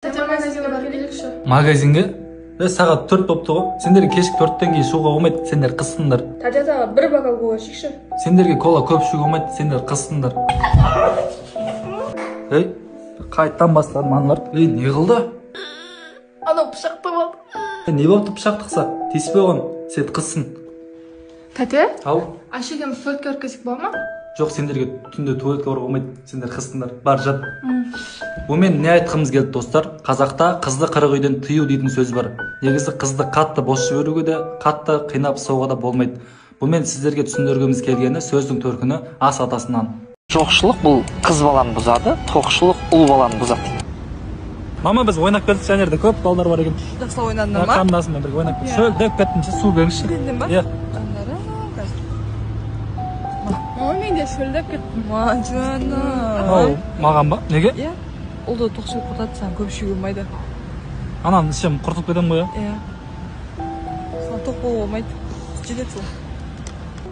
Тәте магазинге барып келейікші. Магазинге? Сағат 4 бопты ғой. Сендерге кешкі 4-тен кейін шығуға болмайды, сендер қыссыңдар. Тәте бір бокал кола ішейікші. Сендерге кола көп ішуге болмайды, сендер қыссыңдар. Ей, қайттан бастадым аналар. Ей, не қылды? Анау пышақты болды. Не болды пышақ тықса? Тиіспей оған, сен қыссын. Тәте? Ау? Ашекем туалетке өркесек бол ма? Жоқ, сендерге түнде туалетке баруға болмайды, сендер қыстыңдар. Бар, жат. Бұмен не айтқымыз келді, достар? Қазақта қызды қырық үйден тыю дейтін сөз бар. Негізі қызды қатты бос жіберуге де, қатты қинап соғуға да болмайды. Бұмен сіздерге түсіндіргіміз келгені сөздің төркіні ас атасынан. Жоқшылық бұл қыз баланы бұзады, тоқшылық ұл баланы бұзады. Мама, біз ойнап келдік, жәнерде көп балдар бар екен. Жақсылау ойнадыңдар ма? Қарындасыммен бірге ойнап келдік. Шөлдеп кеттімші, су беріңізші. Келдің ба? Иә. Мама, мен де шөлдеп кеттім. Жаным. Маған ба? Неге? Иә. Ұлды тоқшылық құртады, саған көп ішуге болмайды. Анан ішем құртып кетем ғой. Иә. Саған тоқ болуға болмайды. Жетеді сол.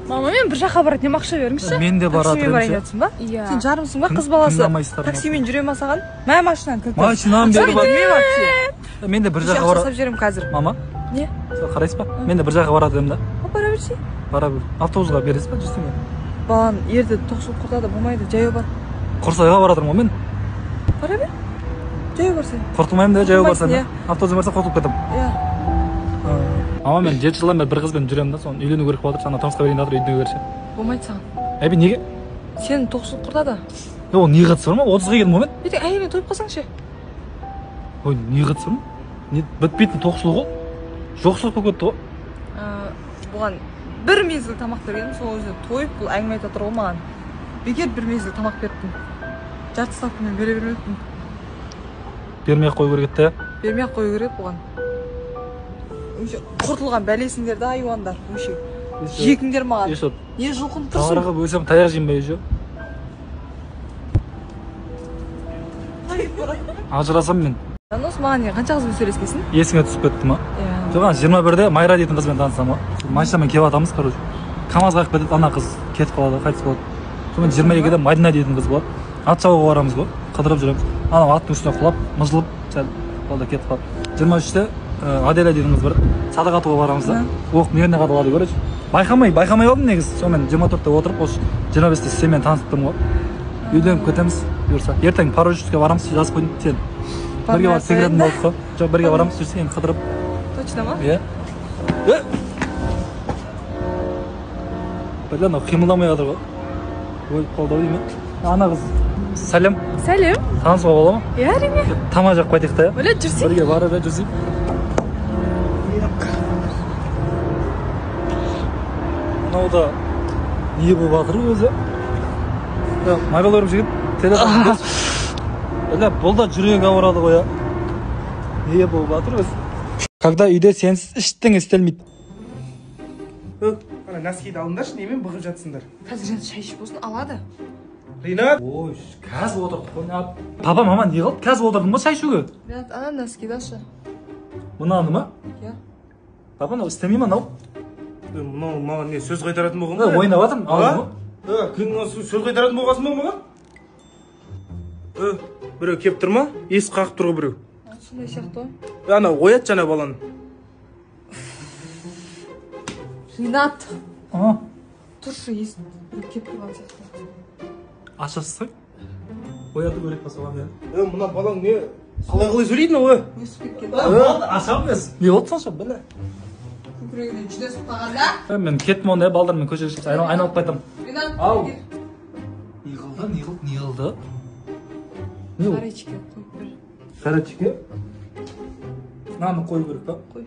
Мама, мен бір жаққа барады, не ақша беріңізші. Мен де барады. Таксимен барайын жатсың ба? Иә. Сен жарымсың ба, қыз баласы? Таксимен жүре ма саған? Мә машинаны кілт. Машинаны беріп вообще. Мен де бір жаққа Жасап барады. жіберем қазір. Мама? Не? Қарайсыз ба? Мен де бір жаққа барады едім да. Бара берші. Бара бер. Автобусға бересіз ба, жүрсің? Баланы ерді тоқшылық құртады, болмайды, жаяу бар. Құрсайға барадырмын ғой мен. Бара бер. Жаяу бар сен. Құртылмаймын да, жаяу барсам. Иә. Автобусқа барсам құртылып кетем. Иә. Мама, мен 7 жылдан бері бір қызбен жүремін да, соны үйлену керек болып жатыр, жаңа тұрмысқа берейін жатыр, үйленуге берші. Болмайды саған. Әбе, неге? Сен тоқшылық құртады. О, не қатысы бар ма? 30-ға келдім ғой мен. Ертең әйеліңе тойып қалсаңшы. Ой, не қатысы бар ма? Не бітпейтін тоқшылық ғой. Жоқшылық болып кетті ғой. Бұған бір мезгіл тамақ берген, сол өзі тойып, бұл әңгіме айта тұр ғой маған. Бекер бір мезгіл тамақ бердім. Жарты ставка мен бере бермеппін. Бермей-ақ қою керек еді, Бермей-ақ қою керек бұған. Құртылған бәлесіңдер да айуандар. Жекіңдер маған. Не жұлқынып тұрсың? Тағырға бөлсем таяқ жеймін бе еші? Ажырасам мен. Осы маған не қанша қызбен сөйлескесін? Есіңе түсіп кетті ма? Иә. Жоған 21-де Майра дейтін қызбен танысам ғой. Машинамен келіп атамыз, короче. КамАЗ қағып кетеді, ана қыз кетіп қалады, қайтыс болады. Сонымен 22-де Мадина дейтін қыз болады. Ат шабуға барамыз ғой, қыдырып жүреміз. Анау аттың үстіне құлап, мыжылып, сәл қолда кетіп қалды. 23-де Аделя дейтін қыз бар. Садақ атуға барамыз да. Оқ меріне қадалады, короче. Байқамай қалдым негізі. Сонымен 24-те отырып, осы 25-те сенімен танысып тұрмын ғой. Үйленіп кетеміз, бұйырса. Ертең парашютке барамыз, жазып қойдың сен. Бірге барып секіретін болдық қой. Жоқ, бірге барамыз, жүрсең енді қыдырып. Точно ма? Иә. Білі анау қимылдамай жатыр ғой. Өліп қалды ау деймін. Ана қыз. Сәлем. Сәлем. Танысуға бола ма? Иә, әрине. Тама жаққа қайтайық та, Өлі жүрсің. бірге барып жүрсейік. Анау да не болып жатыр өзі? Майбал өріп жігіт, телефон көрсін. Білі, бұл да жүрек ауырады ғой, не болып жатыр өзі? Когда үйде сенсіз іштің істелмейді. Ана носкиді алыңдаршы, немен бұғып жатсыңдар? Қазір енді шай ішіп болсын алады. Ринат! Ой, қазір отырдық қой. Папа, мама, не қылды? Қазір отырдың ба шай ішуге? Ринат, ана носкиді ашы. Мынаны ма? Иә. Папа, мынау істемей ма мынау? Мынау маған не сөз қайтаратын болған ба? Ойнап жатырмын, алдың ба? Кім сөз қайтаратын болғасын ба маған? Біреу кеп тұр ма? Ес қағып тұр ғой біреу. Сондай сияқты ғой. Ана оят жаңа баланы. Ринат! Ага. Тұршы, ес кеп тұрған сияқты. Ашасыз ғой? Оятып өлек па соған мен? Мына балаң не? Қалай сөйлейді ма? Өсіп кеткен. Ашам без. Не болды сонша, біле? Көкірегінен жүдес ұқтағанда? Мен кеттім онда, балдармен көшеге шығып, айналып қайтам. Ринат, Ау. кел. Не қылды? Шаречке қойып бер. Шаречке? Наны қою керек па? Қой.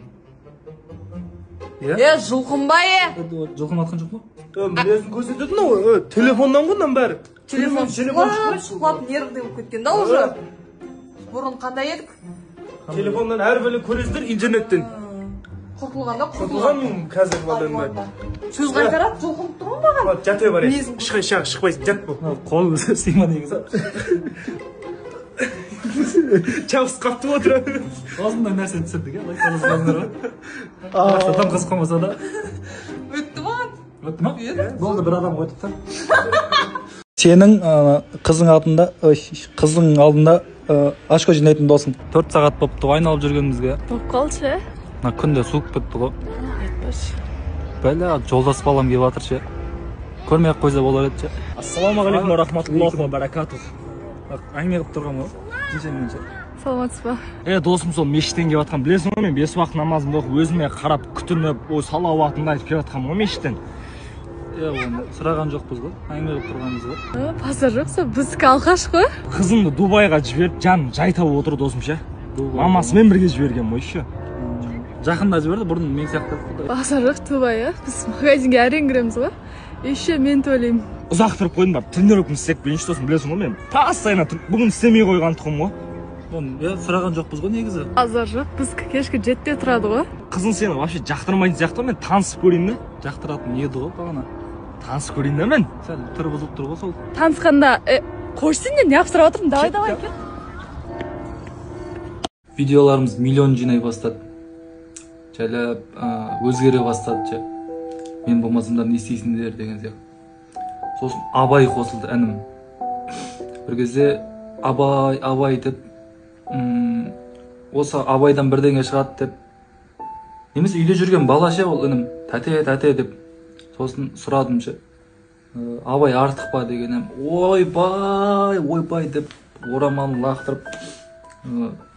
Иә? Жұлқынбай! Жылқын атқан жоқ па? Мінезін көрсететін ғой, телефоннан ғой мынан бәрі. Телефон шұқылап нервный болып кеткен да уже. Бұрын қандай едік? Телефоннан әр бөлі көресіздер интернеттен. Құртылғанда Құртылған мен қазір балдан бәрі. Сөз қайтарап жұлқынып тұр ғой маған. Жатай бар еді. Шықпайсың, жат бұл. Қолы істейма негізі. Чабыс қаптып отыр. Осындай нәрсені түсірдік, иә? Лайктарыңыз қалыңдар ғой. Адам қызық қылмаса да. Өтті маған. Өтті ма? Болды, бір адам қойдық та. сенің қыздың алдында очко жинайтын досың 4 сағат болыпты ғой айналып жүргенімізге. Болып қалшы. Мына күнде суық бітті ғой. Айтпашы. Бәле жолдас балам келіп жатыр ше. Көрмей ақ қойса болар еді ше. Ассалаумағалейкум ва рахматуллахи ва баракатух. Әңгіме қылып тұрған ғой. Неше. Саламатсыз ба? Досым сол мешіттен келіп жатқан. Білесің ғой мен 5 уақыт намазымды оқып өзіме қарап күтініп, салауатымды айтып келіп жатқанмын ғой мешіттен. Оны сұраған жоқпыз ғой. Әңгіме қылып тұрғанбыз ғой. Базар жоқса біздікі алқаш қой. Қызымды Дубайға жіберіп, жан жай тауып отыр досым ше. Мамасымен бірге жіберген ғой ше. Жақында жіберді, бұрын мен сияқты. Базар жоқ Дубай, біз магазинге әрең кіреміз ғой. Еще мен төлеймін. Ұзақ тұрып қойдым ба, тренировканы істеп берейінші досым, білесің ғой мен. Постоянно бүгін істемей қойған тұқым ғой. Сұраған жоқпыз ғой негізі. Базар жоқ, біздікі кешкі 7-те тұрады ғой. Қызың сені вообще жақтырмайтын сияқты ғой, мен танысып көрейін де. Жақтыратын еді ғой бағана. Танысып көрейін де мен. Сәл түрі бұзылып тұр ғой сол. Танысқанда, қойшсын не неғып отырмын, давай кел. Видеоларымыз миллион жинай бастады. Жайлап өзгере бастады ше. Мен болмасамда не істейсіңдер деген сияқты. Сосын Абай қосылды әнім. Бір кезде Абай деп осы Абайдан бірдеңе шығады деп. Немесе үйде жүрген бала ше ол інім. Тәте деп. Сосын сұрадым ше. Абай артық па дегенім. Ойбай деп орамалын лақтырып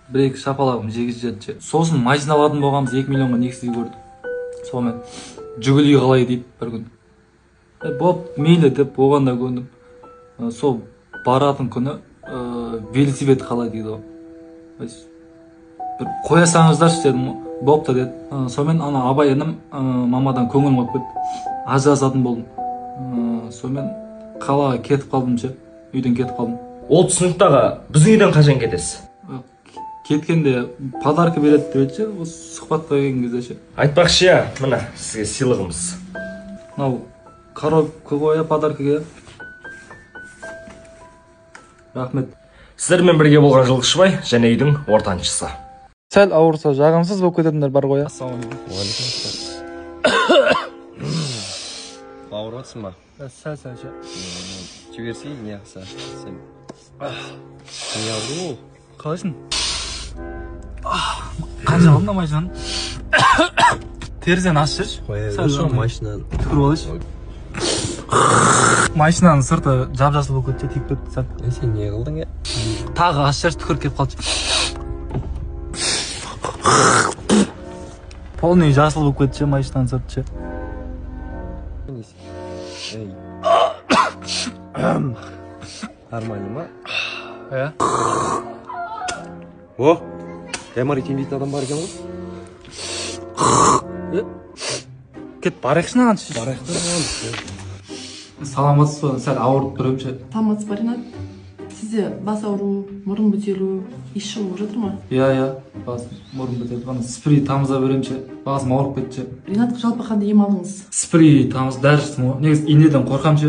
бір-екі шапалағым жегіз жеді ше. Сосын машиналадым болғанбыз 2 миллионға негізі көрдім. Сонымен жүгілей қалай дейді бір күн. Боп мейлі деп оған да көндім. Сол баратын күні велосипед қалай дейді ғой. Бір қоясаңыздаршы дедім, бопты деді. Сонымен ана Абай інім мамадан көңіл қойып кетті. Ажырасатын болдым. Сонымен қалаға кетіп қалдым ше. Үйден кетіп қалдым. Ол түсініктағы біздің үйден қашан кетесіз? Кеткенде подарка береді деп еді ше. Осы сұхбатқа келген кезде ше. Айтпақшы я, мына сізге сыйлығымыз. Мынау коробка қоя подаркаға. Рахмет. Сіздермен бірге болған жылқышыбай және үйдің ортаншысы. Сәл ауырса жағымсыз болып кететіндер бар ғой. Ауырып жатсың ба? Сәл ше. Жіберсей не қылса сен. Не ауру ол? Қалайсың? Қанша алдың машинаның? Терезені ашып жүрші. Қоя машинаны. Түкіріп алайшы. Машинаның сырты жап-жасыл болып кетті, тиіп кетті сәл. Сен не қылдың е? Тағы ашып жүрші, түкіріп кетіп қалды. Полный жасыл болып кетті машинаның сырты ше. Нормально ма? О, гайморит емдейтін адам бар екен ғой? кет барайықшы нағаншы. Саламатсыз ба? Сәл ауырып тұрып ше. Саламатсыз ба, Ринат? Сізде бас ауру, мұрын бітелу, иш шығып жатыр ма? Иә, бас мұрын бітелді. Ғана спрей тамыза берем ше. Басым ауырып кетті ше. Ринат, жалпы қандай ем алдыңыз? Спрей тамыз дәрісім ғой. Негізі инеден қорқам ше.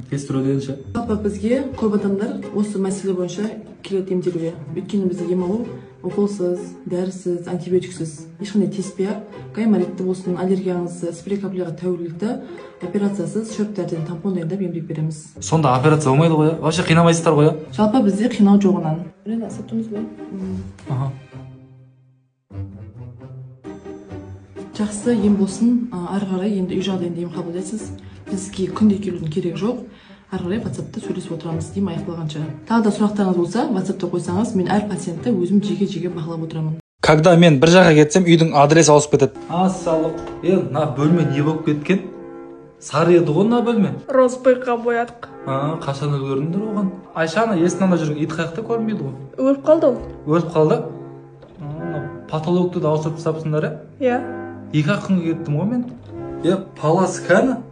Тестіруден ше. Жалпы бізге көп адамдар осы мәселе бойынша келеді емделуге. Өйткені бізде ем алу уколсыз, дәрісіз, антибиотиксіз, ешқандай теспе, гайморитті болсын, аллергияңызды, спрей каплияға тәуелділікті операциясыз шөп дәріден тампон дайындап емдеп береміз. Сонда операция болмайды ғой? Вообще қинамайсыздар ғой? Жалпы бізде қинау жоғынан. Ринат, саттыңыз ба? Жақсы ем болсын, ары қарай енді үй жағдайында ем қабылдайсыз. Бізге күнде келудің керегі жоқ. Ары қарай WhatsApp-та сөйлесіп отырамыз, ем аяқталғанша. Тағы да сұрақтарыңыз болса, WhatsApp-та қойсаңыз, мен әр пациентті өзім жеке бағалап отырамын. Когда мен бір жаққа кетсем, үйдің адресі ауысып кетеді. Ассалам. На бөлме не болып кеткен? Сары еді ғой на бөлме. Розбойға боядық. Қашан үлгердіңдер оған? Айшаны есінен жүрген ит қаяқта көрінбейді ғой. Өліп қалды ол. Өліп қалды? Патологты да ауыстырып тастапсыңдар, Иә. 2 күнге кеттім ғой мен. Палас кәні?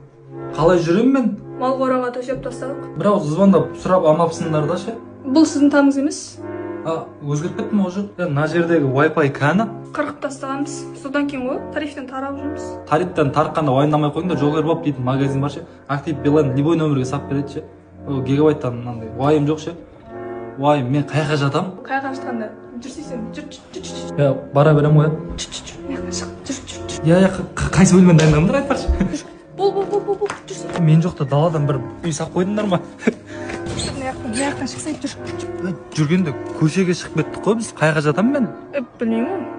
Қалай жүрем мен? Мал қораға төсеп тастадық. Бірақ звондап сұрап алмапсыңдар да ше. Бұл сіздің таңыз емес. Өзгеріп кеттім уже. Мына жердегі Wi-Fi кәні? Қырқып тастағанбыз. Содан кейін ғой тарифтен тарап жүрміз. Тарифтен тарыққанда уайымдамай қойыңдар, Жогер Боб дейтін магазин бар ше. Актив Билайн любой нөмірге сап береді ше. Гигабайттан мынандай уайым жоқ ше. Уайым, мен қайқа жатам? Қайға жатқанда жүрсейсің, жүр. Бара берем ғой. Қайсы бөлмені дайындаңдар айтпақшы. Бол, жүрсің. Мен жоқта даладан бір үй сап қойдыңдар ма? шықсайық жүр. жүргенде көшеге шығып кеттік қой біз. Қайға жатамын мен? Білмеймін.